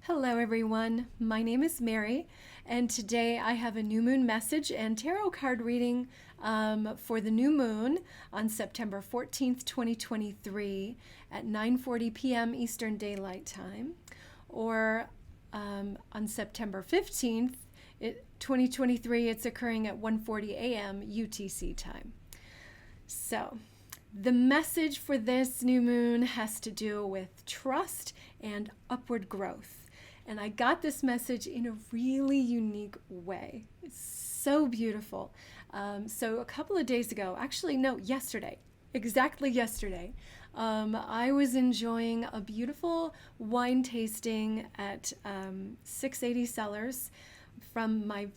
Hello, everyone. My name is Mary, and today I have a new moon message and tarot card reading for the new moon on September 14th, 2023 at 9:40 p.m. Eastern Daylight Time, or on September 15th, 2023, it's occurring at 1:40 a.m. UTC time. So, the message for this new moon has to do with trust and upward growth. And I got this message in a really unique way. It's so beautiful. So a couple of days ago, actually, no, yesterday, exactly yesterday, I was enjoying a beautiful wine tasting at 680 Cellars from my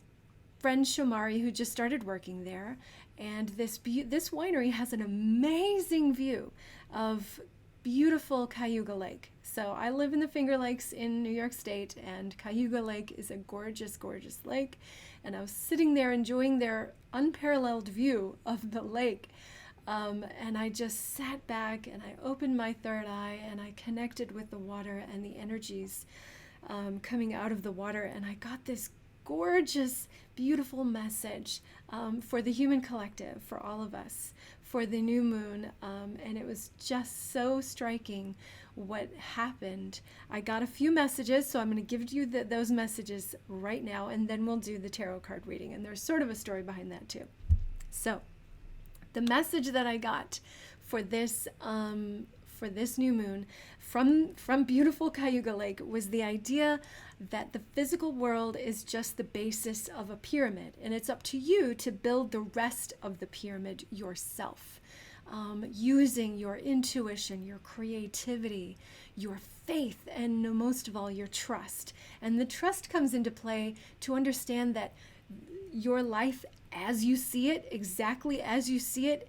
friend Shomari, who just started working there. And this winery has an amazing view of beautiful Cayuga Lake. So I live in the Finger Lakes in New York State, and Cayuga Lake is a gorgeous, gorgeous lake. And I was sitting there enjoying their unparalleled view of the lake. And I just sat back and I opened my third eye and I connected with the water and the energies coming out of the water. And I got this gorgeous, beautiful message for the human collective, for all of us, for the new moon. And it was just so striking what happened. I got a few messages, so I'm going to give you those messages right now, and then we'll do the tarot card reading. And there's sort of a story behind that too. So the message that I got for this new moon from beautiful Cayuga Lake was the idea that the physical world is just the basis of a pyramid, and it's up to you to build the rest of the pyramid yourself, using your intuition, your creativity, your faith, and most of all, your trust. And the trust comes into play to understand that your life as you see it, exactly as you see it,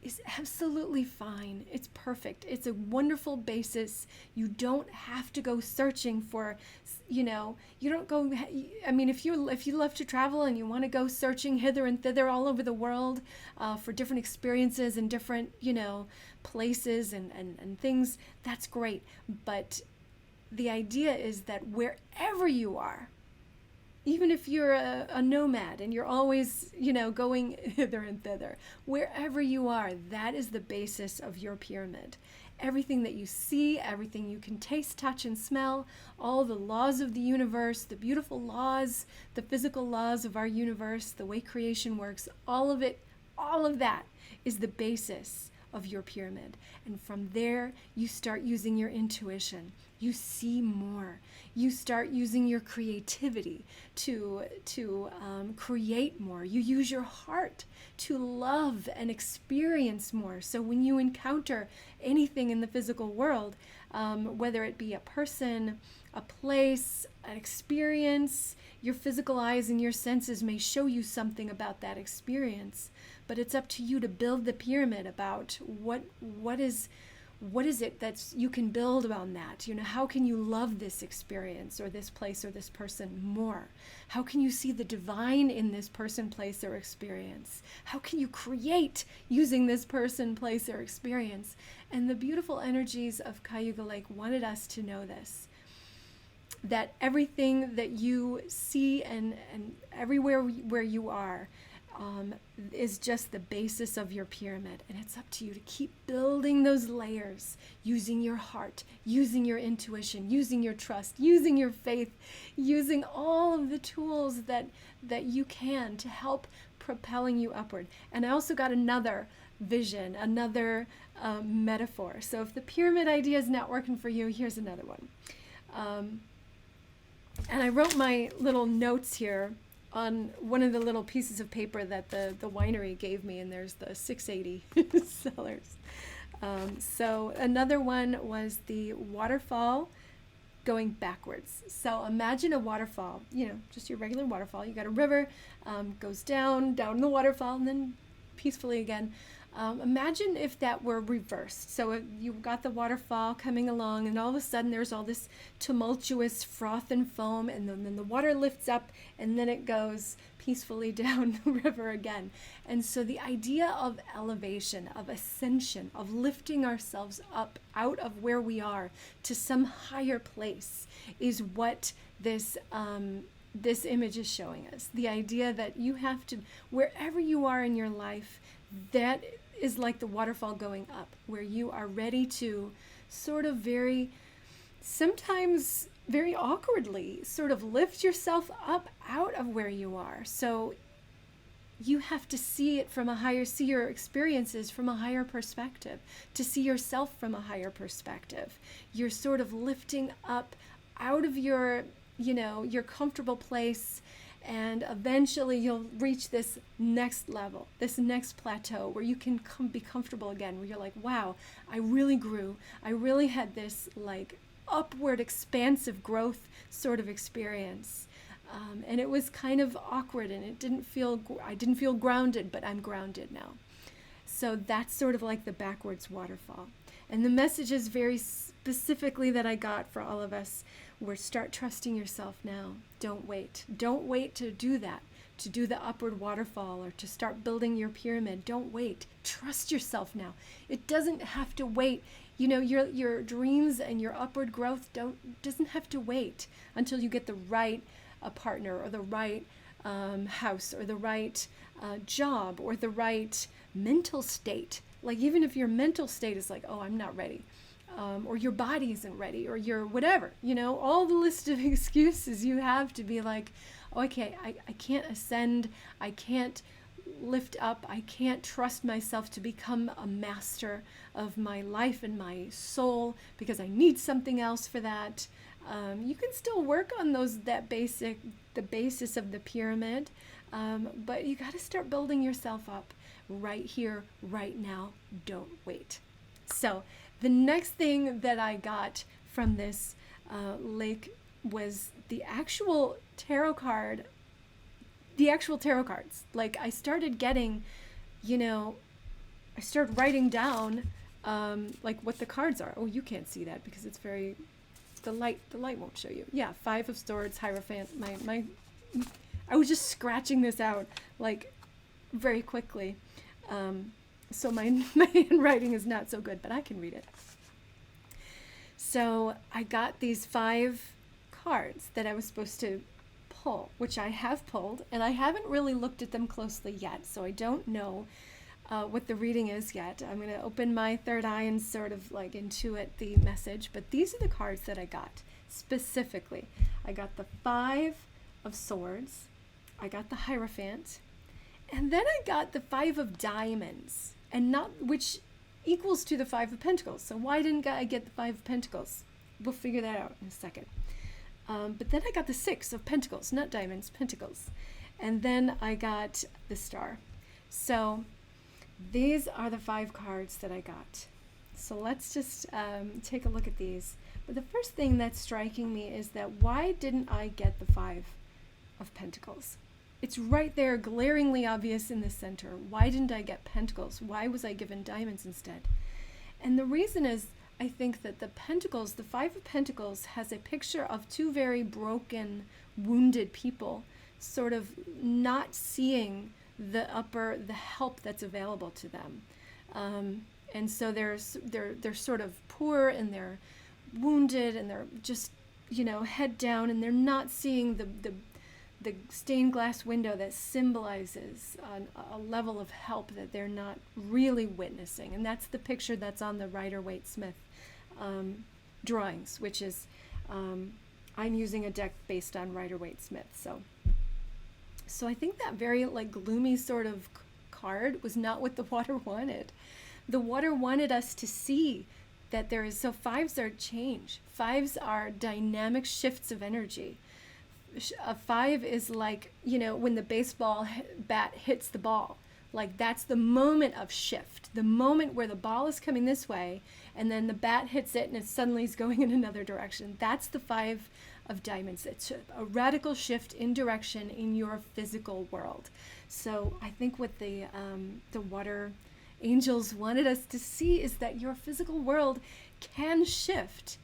is absolutely fine. It's perfect. It's a wonderful basis. You don't have to go searching for, you don't go, I mean, if you love to travel and you want to go searching hither and thither all over the world for different experiences and different, places and things, that's great. But the idea is that wherever you are, even if you're a nomad and you're always, going hither and thither, wherever you are, that is the basis of your pyramid. Everything that you see, everything you can taste, touch, and smell, all the laws of the universe, the beautiful laws, the physical laws of our universe, the way creation works, all of it, all of that is the basis of your pyramid. And from there, you start using your intuition. You see more. You start using your creativity to create more. You use your heart to love and experience more. So when you encounter anything in the physical world, whether it be a person, a place, an experience, your physical eyes and your senses may show you something about that experience, but it's up to you to build the pyramid about what is it that you can build on that? How can you love this experience or this place or this person more? How can you see the divine in this person, place, or experience? How can you create using this person, place, or experience? And the beautiful energies of Cayuga Lake wanted us to know this, that everything that you see and everywhere where you are is just the basis of your pyramid. And it's up to you to keep building those layers, using your heart, using your intuition, using your trust, using your faith, using all of the tools that you can to help propelling you upward. And I also got another vision, another metaphor. So if the pyramid idea is not working for you, here's another one. And I wrote my little notes here on one of the little pieces of paper that the winery gave me, and there's the 680 Cellars. So another one was the waterfall going backwards. So imagine a waterfall, just your regular waterfall. You got a river, goes down the waterfall, and then peacefully again. Imagine if that were reversed. So you got the waterfall coming along, and all of a sudden there's all this tumultuous froth and foam, and then the water lifts up, and then it goes peacefully down the river again. And so the idea of elevation, of ascension, of lifting ourselves up out of where we are to some higher place is what this image is showing us. The idea that you have to, wherever you are in your life, that is like the waterfall going up, where you are ready to sort of sometimes very awkwardly, sort of lift yourself up out of where you are. So you have to see your experiences from a higher perspective, to see yourself from a higher perspective. You're sort of lifting up out of your comfortable place, and eventually you'll reach this next level, this next plateau where you can be comfortable again, where you're like, wow, I really grew. I really had this like upward expansive growth sort of experience. And it was kind of awkward, and I didn't feel grounded, but I'm grounded now. So that's sort of like the backwards waterfall. And the messages very specifically that I got for all of us were, start trusting yourself now. Don't wait. Don't wait to do that, to do the upward waterfall or to start building your pyramid. Don't wait. Trust yourself now. It doesn't have to wait. Your dreams and your upward growth doesn't have to wait until you get the right partner or the right house or the right job or the right mental state. Like, even if your mental state is like, oh, I'm not ready, or your body isn't ready, or your whatever, all the list of excuses you have to be like, oh, okay, I can't ascend, I can't lift up, I can't trust myself to become a master of my life and my soul because I need something else for that. You can still work on the basis of the pyramid, but you got to start building yourself up right here, right now. Don't wait. So the next thing that I got from this lake was the actual tarot cards. Like, I started getting, I started writing down like what the cards are. Oh, you can't see that because it's the light won't show you. Yeah, 5 of Swords, Hierophant. I was just scratching this out like very quickly. So my handwriting is not so good, but I can read it. So I got these 5 cards that I was supposed to pull, which I have pulled, and I haven't really looked at them closely yet, so I don't know what the reading is yet. I'm going to open my third eye and sort of like intuit the message, but these are the cards that I got specifically. I got the 5 of Swords, I got the Hierophant, and then I got the 5 of Diamonds, which equals to the 5 of Pentacles. So why didn't I get the 5 of Pentacles? We'll figure that out in a second. But then I got the 6 of Pentacles, not Diamonds, Pentacles. And then I got the Star. So these are the 5 cards that I got. So let's just take a look at these. But the first thing that's striking me is that why didn't I get the 5 of Pentacles? It's right there, glaringly obvious in the center. Why didn't I get Pentacles? Why was I given Diamonds instead? And the reason is, I think that the 5 of Pentacles has a picture of 2 very broken, wounded people, sort of not seeing the help that's available to them. And so they're sort of poor, and they're wounded, and they're just, head down, and they're not seeing the stained glass window that symbolizes a level of help that they're not really witnessing. And that's the picture that's on the Rider-Waite-Smith drawings, which is, I'm using a deck based on Rider-Waite-Smith. So I think that very gloomy sort of card was not what the water wanted. The water wanted us to see that so 5s are change. 5s are dynamic shifts of energy. A 5 is like, when the baseball bat hits the ball. Like, that's the moment of shift, the moment where the ball is coming this way, and then the bat hits it, and it suddenly is going in another direction. That's the 5 of Diamonds. It's a radical shift in direction in your physical world. So I think what the water angels wanted us to see is that your physical world can shift.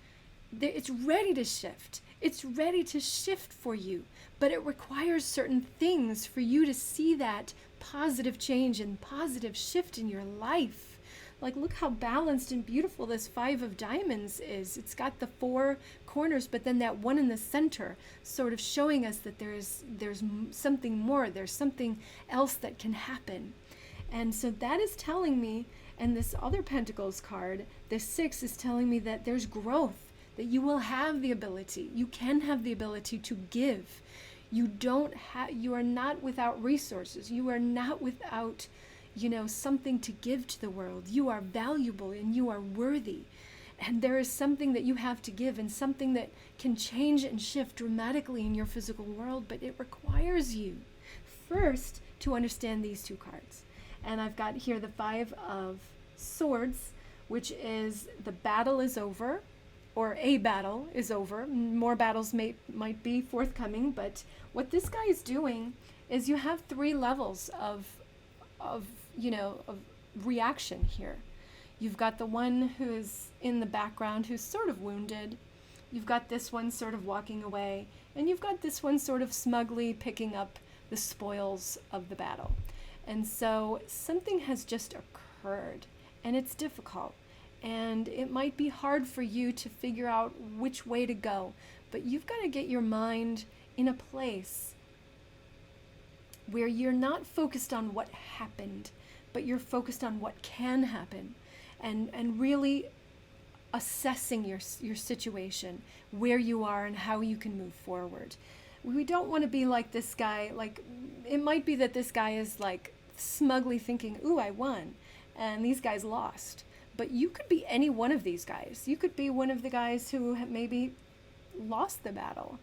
It's ready to shift. It's ready to shift for you, but it requires certain things for you to see that positive change and positive shift in your life. Like, look how balanced and beautiful this 5 of diamonds is. It's got the 4 corners, but then that one in the center, sort of showing us that there's something more, there's something else that can happen. And so that is telling me, and this other Pentacles card, this 6, is telling me that there's growth, that you will have the ability, you can have the ability to give. You are not without resources. You are not without, something to give to the world. You are valuable and you are worthy. And there is something that you have to give, and something that can change and shift dramatically in your physical world, but it requires you first to understand these 2 cards. And I've got here the 5 of Swords, which is the battle is over, or a battle is over. More battles might be forthcoming, but what this guy is doing is you have 3 levels of reaction here. You've got the one who is in the background who's sort of wounded. You've got this one sort of walking away, and you've got this one sort of smugly picking up the spoils of the battle. And so something has just occurred, and it's difficult. And it might be hard for you to figure out which way to go, but you've got to get your mind in a place where you're not focused on what happened, but you're focused on what can happen, and really assessing your situation, where you are and how you can move forward. We don't want to be like this guy. Like, it might be that this guy is like smugly thinking, ooh, I won, and these guys lost. But you could be any one of these guys. You could be one of the guys who have maybe lost the battle.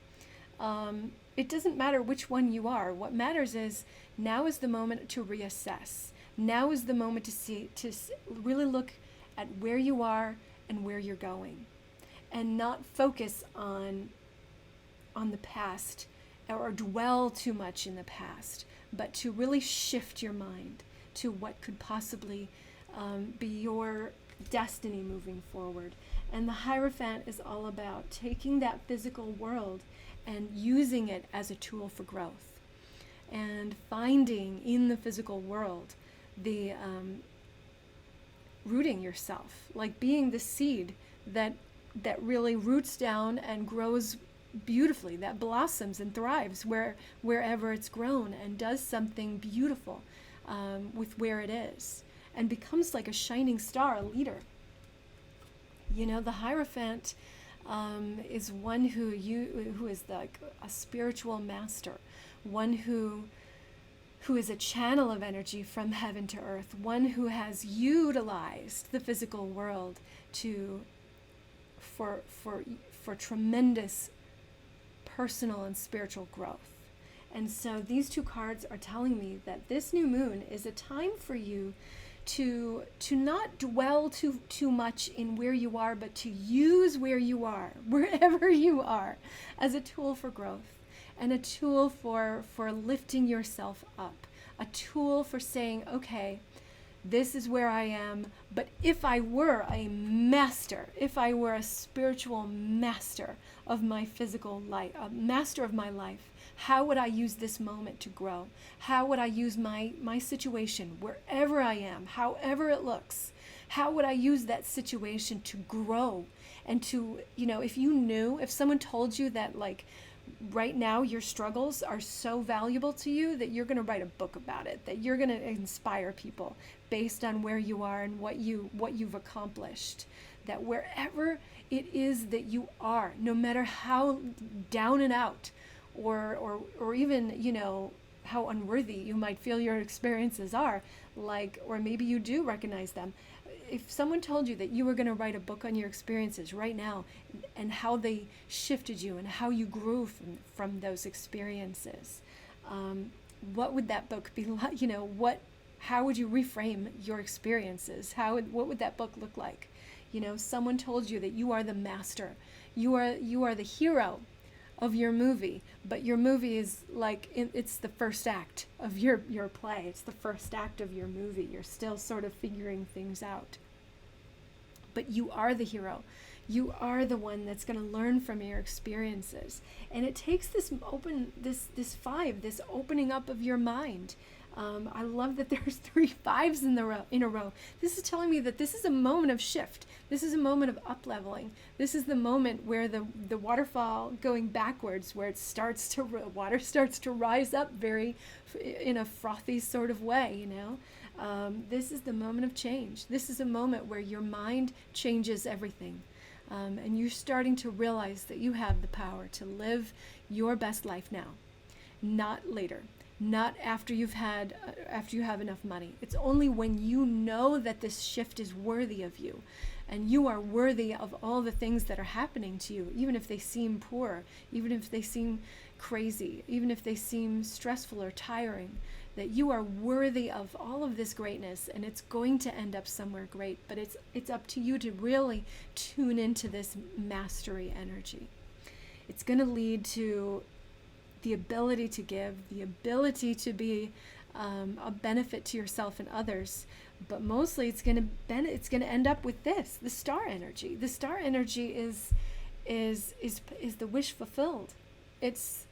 It doesn't matter which one you are. What matters is now is the moment to reassess. Now is the moment to really look at where you are and where you're going, and not focus on the past or dwell too much in the past, but to really shift your mind to what could possibly be your destiny moving forward. And the Hierophant is all about taking that physical world and using it as a tool for growth, and finding in the physical world the rooting yourself, like being the seed that really roots down and grows beautifully, that blossoms and thrives wherever it's grown, and does something beautiful with where it is, and becomes like a shining star, a leader. The Hierophant is one who is like a spiritual master, one who is a channel of energy from heaven to earth, one who has utilized the physical world for tremendous personal and spiritual growth. And so these 2 cards are telling me that this new moon is a time for you to not dwell too much in where you are, but to use where you are, wherever you are, as a tool for growth, and a tool for lifting yourself up, a tool for saying, okay, this is where I am, but if I were a master, if I were a spiritual master of my physical life, a master of my life, how would I use this moment to grow? How would I use my situation, wherever I am, however it looks? How would I use that situation to grow? And to, if someone told you that, like, right now your struggles are so valuable to you that you're going to write a book about it, that you're going to inspire people based on where you are and what you've accomplished, that wherever it is that you are, no matter how down and out or even, how unworthy you might feel your experiences are, like, or maybe you do recognize them. If someone told you that you were going to write a book on your experiences right now, and how they shifted you and how you grew from those experiences, what would that book be like? How would you reframe your experiences? What would that book look like? Someone told you that you are the master, you are the hero of your movie, but your movie is like it's the first act of your play. It's the first act of your movie. You're still sort of figuring things out. But you are the hero. You are the one that's going to learn from your experiences. And it takes this opening up of your mind. I love that there's 3 5s in a row. This is telling me that this is a moment of shift. This is a moment of up-leveling. This is the moment where the waterfall going backwards, where water starts to rise up in a frothy sort of way, you know. This is the moment of change. This is a moment where your mind changes everything. And you're starting to realize that you have the power to live your best life now, not later. Not after you have enough money. It's only when you know that this shift is worthy of you, and you are worthy of all the things that are happening to you, even if they seem poor, even if they seem crazy, even if they seem stressful or tiring, that you are worthy of all of this greatness, and it's going to end up somewhere great. But it's up to you to really tune into this mastery energy. It's going to lead to the ability to give, the ability to be a benefit to yourself and others, but mostly it's going to end up with the star energy. The star energy is the wish fulfilled. It's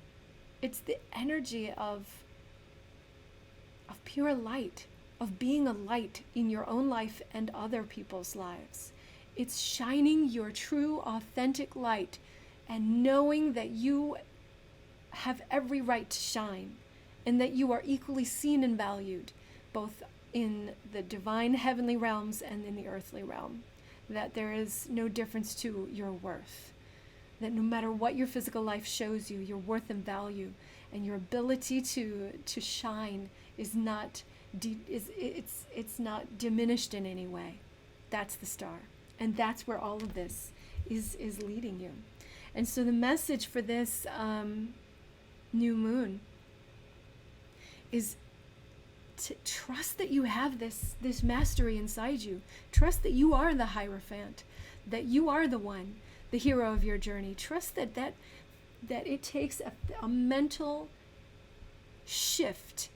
the energy of pure light, of being a light in your own life and other people's lives. It's shining your true, authentic light and knowing that you have every right to shine, and that you are equally seen and valued, both in the divine heavenly realms and in the earthly realm. That there is no difference to your worth. That no matter what your physical life shows you, your worth and value and your ability to shine is not it's not diminished in any way. That's the star, and that's where all of this is leading you. And so the message for this new moon is to trust that you have this mastery inside you. Trust that you are the Hierophant, that you are the one, the hero of your journey. Trust that it takes a mental shift,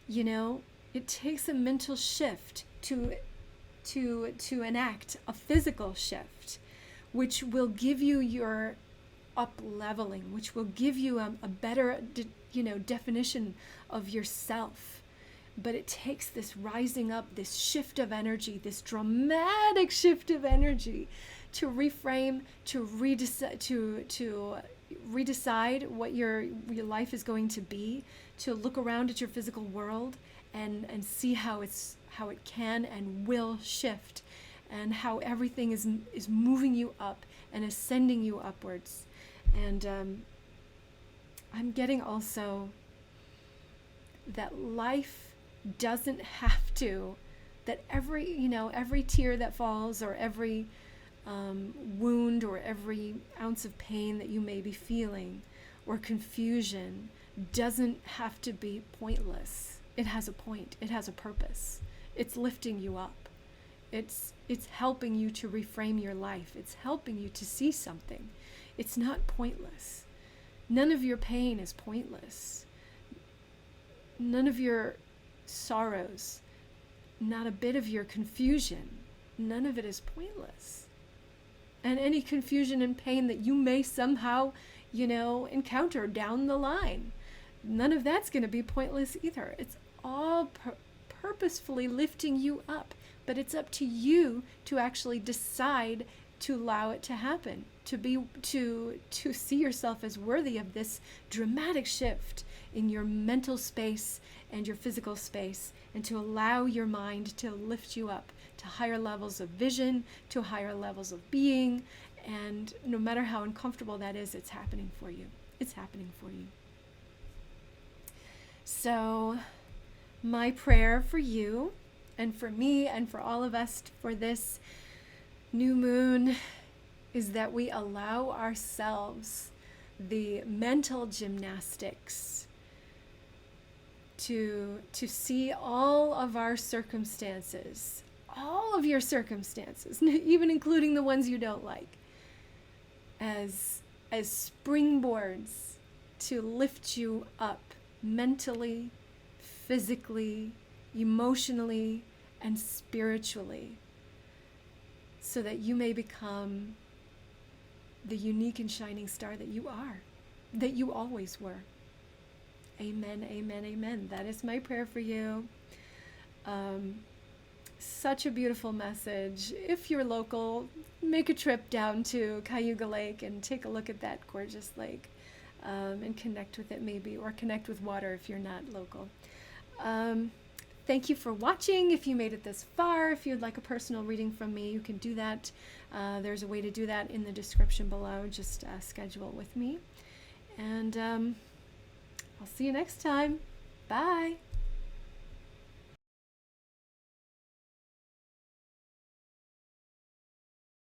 you know. It takes a mental shift to enact a physical shift, which will give you your up-leveling, which will give you a better, definition of yourself. But it takes this rising up, this shift of energy, this dramatic shift of energy, to reframe, to redecide what your life is going to be, to look around at your physical world and see how it can and will shift, and how everything is moving you up and ascending you upwards. And I'm getting also that life doesn't have to, that every tear that falls, or every wound, or every ounce of pain that you may be feeling, or confusion, doesn't have to be pointless. It has a point. It has a purpose. It's lifting you up. It's helping you to reframe your life. It's helping you to see something. It's not pointless. None of your pain is pointless. None of your sorrows, not a bit of your confusion, none of it is pointless. And any confusion and pain that you may somehow, encounter down the line, none of that's going to be pointless either. It's all purposefully lifting you up, but it's up to you to actually decide to allow it to happen, to see yourself as worthy of this dramatic shift in your mental space and your physical space, and to allow your mind to lift you up to higher levels of vision, to higher levels of being. And no matter how uncomfortable that is, it's happening for you. It's happening for you. So my prayer for you and for me and for all of us for this new moon is that we allow ourselves the mental gymnastics to see all of our circumstances, all of your circumstances, even including the ones you don't like, as as springboards to lift you up mentally, physically, emotionally, and spiritually, so that you may become the unique and shining star that you are, that you always were. Amen, amen, amen. That is my prayer for you. Such a beautiful message. If you're local, make a trip down to Cayuga Lake and take a look at that gorgeous lake, and connect with it maybe, or connect with water if you're not local. Thank you for watching. If you made it this far, if you'd like a personal reading from me, you can do that. There's a way to do that in the description below. Just schedule with me. And I'll see you next time. Bye.